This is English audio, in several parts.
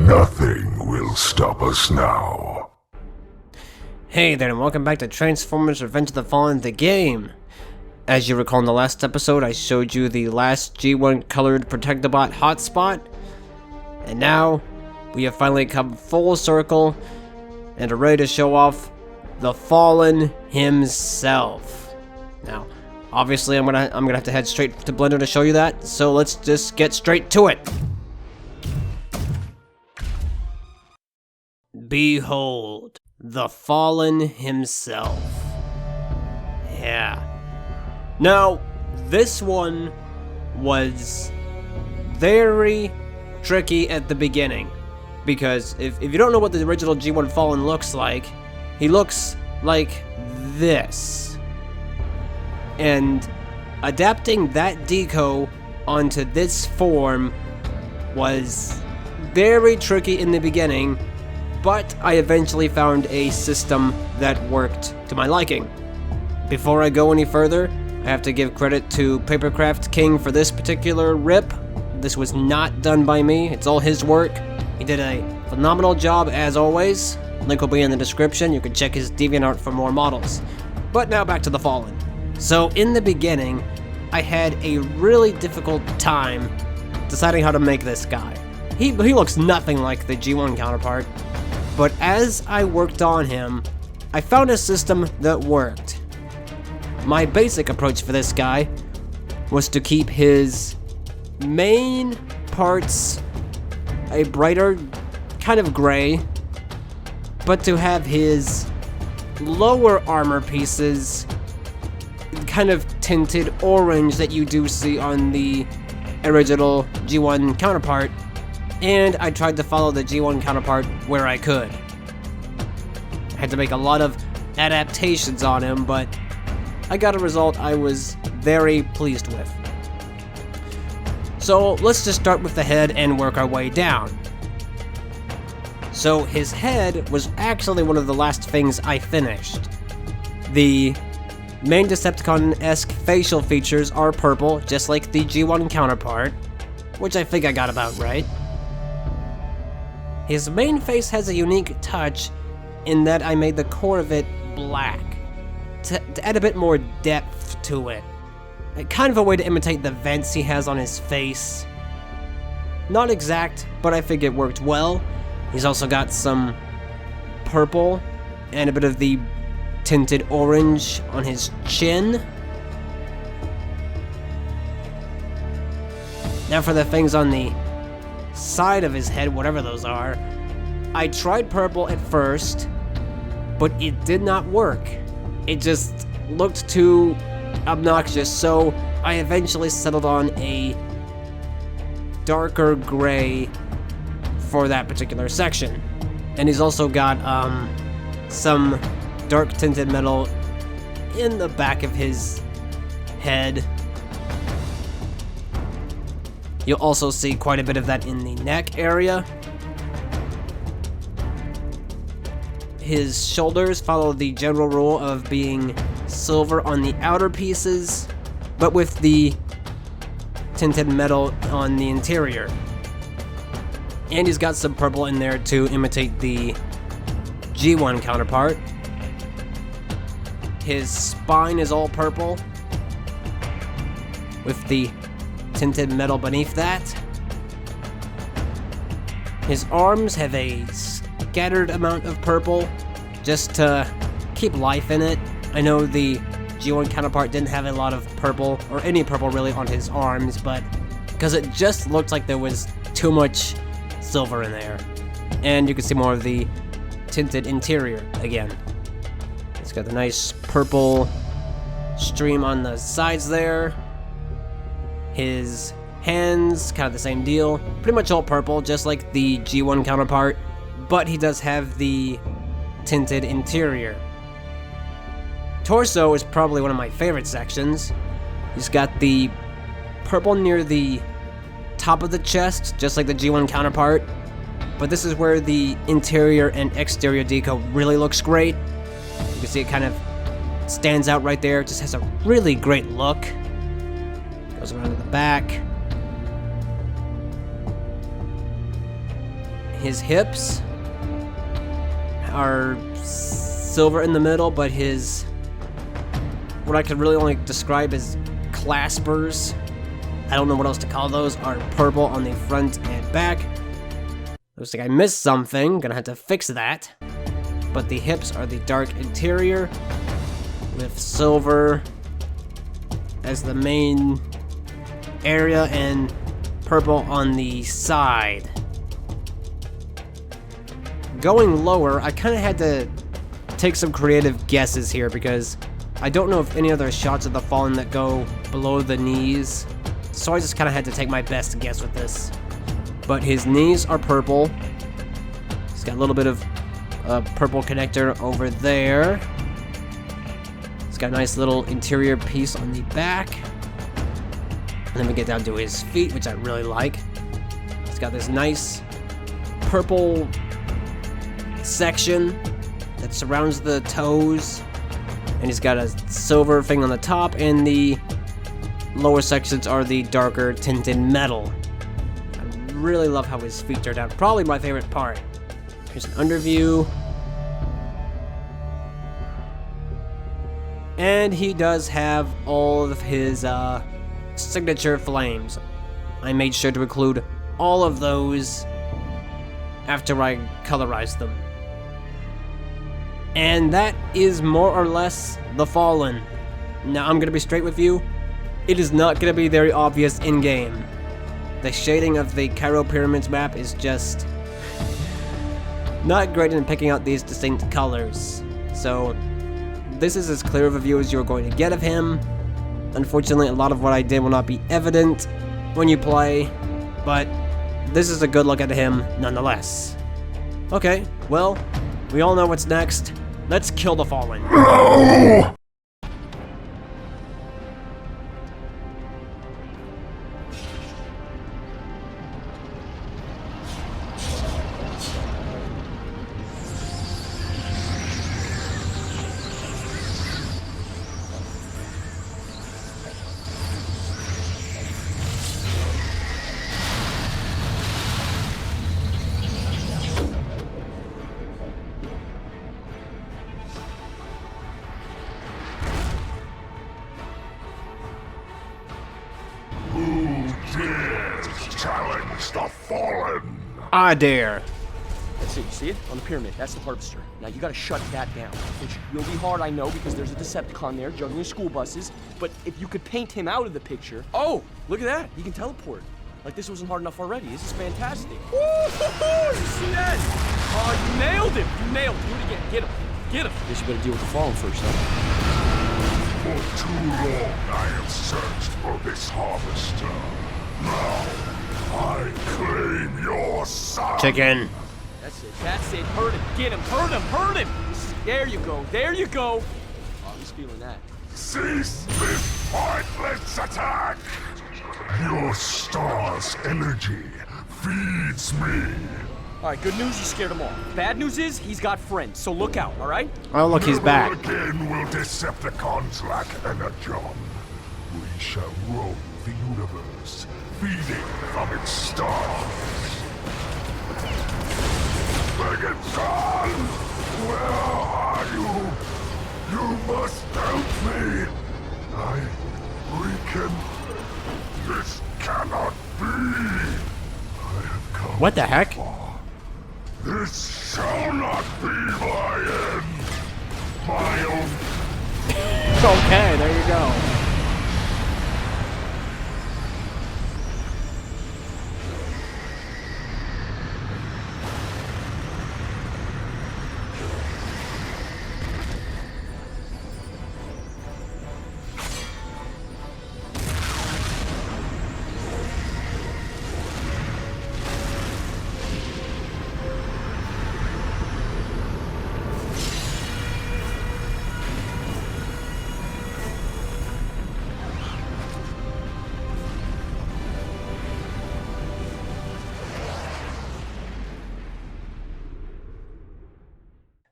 Nothing will stop us now. Hey there, and welcome back to Transformers Revenge of the Fallen, the game. As you recall in the last episode, I showed you the last G1 colored Protectobot hotspot. And now, we have finally come full circle and are ready to show off the Fallen himself. Now, obviously I'm gonna have to head straight to Blender to show you that, so let's just get straight to it. Behold, the Fallen himself. Yeah. Now, this one was very tricky at the beginning, because if you don't know what the original G1 Fallen looks like, he looks like this. And adapting that deco onto this form was very tricky in the beginning, but I eventually found a system that worked to my liking. Before I go any further, I have to give credit to Papercraft King for this particular rip. This was not done by me, it's all his work. He did a phenomenal job as always. Link will be in the description, you can check his DeviantArt for more models. But now back to the Fallen. So in the beginning, I had a really difficult time deciding how to make this guy. He looks nothing like the G1 counterpart, but as I worked on him, I found a system that worked. My basic approach for this guy was to keep his main parts a brighter kind of gray, but to have his lower armor pieces kind of tinted orange that you do see on the original G1 counterpart, and I tried to follow the G1 counterpart where I could. I had to make a lot of adaptations on him, but I got a result I was very pleased with. So let's just start with the head and work our way down. So his head was actually one of the last things I finished. The main Decepticon-esque facial features are purple, just like the G1 counterpart, which I think I got about right. His main face has a unique touch in that I made the core of it black, to add a bit more depth to it. Kind of a way to imitate the vents he has on his face. Not exact, but I think it worked well. He's also got some purple and a bit of the tinted orange on his chin. Now for the things on the side of his head, whatever those are, I tried purple at first, but it did not work. It just looked too obnoxious, so I eventually settled on a darker gray for that particular section. And he's also got some dark tinted metal in the back of his head. You'll also see quite a bit of that in the neck area. His shoulders follow the general rule of being silver on the outer pieces, but with the tinted metal on the interior. And he's got some purple in there to imitate the G1 counterpart. His spine is all purple, with the tinted metal beneath that. His arms have a scattered amount of purple, just to keep life in it. I know the G1 counterpart didn't have a lot of purple, or any purple really, on his arms, but because it just looked like there was too much silver in there. And you can see more of the tinted interior again. It's got the nice purple stream on the sides there. His hands, kind of the same deal. Pretty much all purple, just like the G1 counterpart, but he does have the tinted interior. Torso is probably one of my favorite sections. He's got the purple near the top of the chest, just like the G1 counterpart, but this is where the interior and exterior deco really looks great. You can see it kind of stands out right there. It just has a really great look. Goes around to the back. his hips are silver in the middle, but his, what I could really only describe as claspers, I don't know what else to call those, are purple on the front and back. Looks like I missed something, gonna have to fix that. But the hips are the dark interior, with silver as the main area and purple on the side. Going lower, I kind of had to take some creative guesses here because I don't know if any other shots of the Fallen that go below the knees, so I just kind of had to take my best guess with this. But his knees are purple. He's got a little bit of purple connector over there. He's got a nice little interior piece on the back. And then we get down to his feet, which I really like. He's got this nice purple section that surrounds the toes. And he's got a silver thing on the top, and the lower sections are the darker tinted metal. I really love how his feet turned out. Probably my favorite part. Here's an underview. And he does have all of his signature flames. I made sure to include all of those after I colorized them. And that is more or less the Fallen. Now I'm gonna be straight with you. It is not gonna be very obvious in-game. The shading of the Cairo Pyramids map is just not great in picking out these distinct colors. So this is as clear of a view as you're going to get of him. Unfortunately, a lot of what I did will not be evident when you play, but this is a good look at him nonetheless. Okay, well, we all know what's next. Let's kill the Fallen. No! Challenge the Fallen! I dare. That's it, you see it? On the pyramid, that's the harvester. Now you gotta shut that down, which will be hard, I know, because there's a Decepticon there juggling school buses, but if you could paint him out of the picture... Oh, look at that! He can teleport. Like this wasn't hard enough already. This is fantastic. Woo! You see that? Oh, you nailed him! You nailed him. Do it again. Get him. Get him. Guess you better deal with the Fallen first, though. For too long I have searched for this harvester. Now, I claim your son. Chicken. That's it. That's it. Hurt him. Get him. Hurt him. Hurt him. There you go. There you go. Oh, he's feeling that. Cease this pointless attack! Your star's energy feeds me. All right, good news, you scared him off. Bad news is he's got friends, so look out, all right? Oh, look, he's back. Never again will Decepticons lack energon. We shall roam the universe, feeding from its stars. Megatron! Where are you? You must help me! I weaken. This cannot be! I have come What the heck? far. This shall not be my end! My own... Okay, there you go.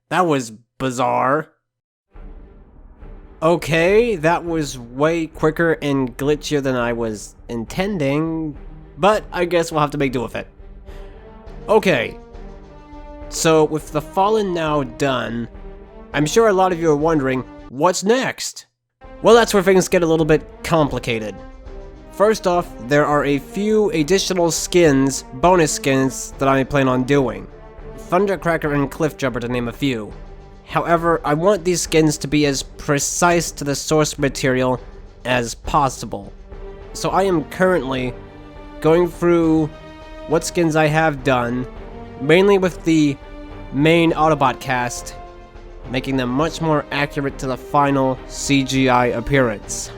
That was bizarre. Okay, that was way quicker and glitchier than I was intending, but I guess we'll have to make do with it. Okay, So with the Fallen now done, I'm sure a lot of you are wondering, what's next? Well, that's where things get a little bit complicated. First off, there are a few additional skins, bonus skins, that I plan on doing. Thundercracker and Cliffjumper to name a few. However, I want these skins to be as precise to the source material as possible. So I am currently going through what skins I have done, mainly with the main Autobot cast, making them much more accurate to the final CGI appearance.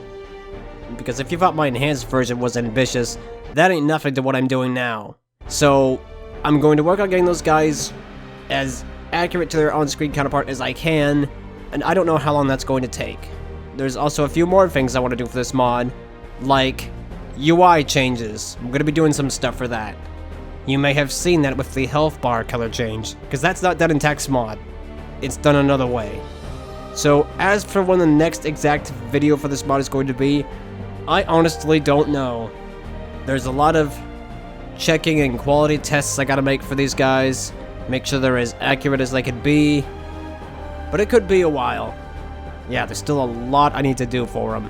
Because if you thought my enhanced version was ambitious, that ain't nothing to what I'm doing now. So I'm going to work on getting those guys as accurate to their on-screen counterpart as I can, and I don't know how long that's going to take. There's also a few more things I want to do for this mod, like UI changes. I'm going to be doing some stuff for that. You may have seen that with the health bar color change, because that's not done in text mod. It's done another way. So as for when the next exact video for this mod is going to be, I honestly don't know. There's a lot of checking and quality tests I gotta make for these guys, make sure they're as accurate as they could be, but it could be a while. Yeah, there's still a lot I need to do for them.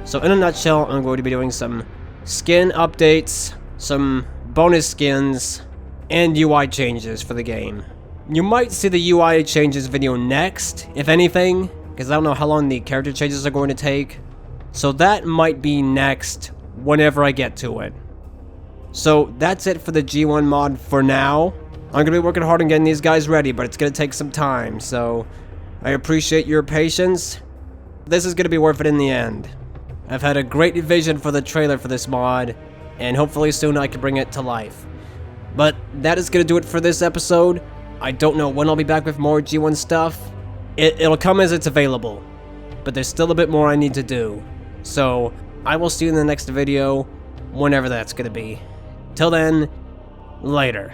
So in a nutshell, I'm going to be doing some skin updates, some bonus skins, and UI changes for the game. You might see the UI changes video next, if anything, because I don't know how long the character changes are going to take. So that might be next, whenever I get to it. So that's it for the G1 mod for now. I'm going to be working hard on getting these guys ready, but it's going to take some time, so I appreciate your patience. This is going to be worth it in the end. I've had a great vision for the trailer for this mod, and hopefully soon I can bring it to life. But that is going to do it for this episode. I don't know when I'll be back with more G1 stuff. It'll come as it's available, but there's still a bit more I need to do. So I will see you in the next video, whenever that's going to be. Till then, later.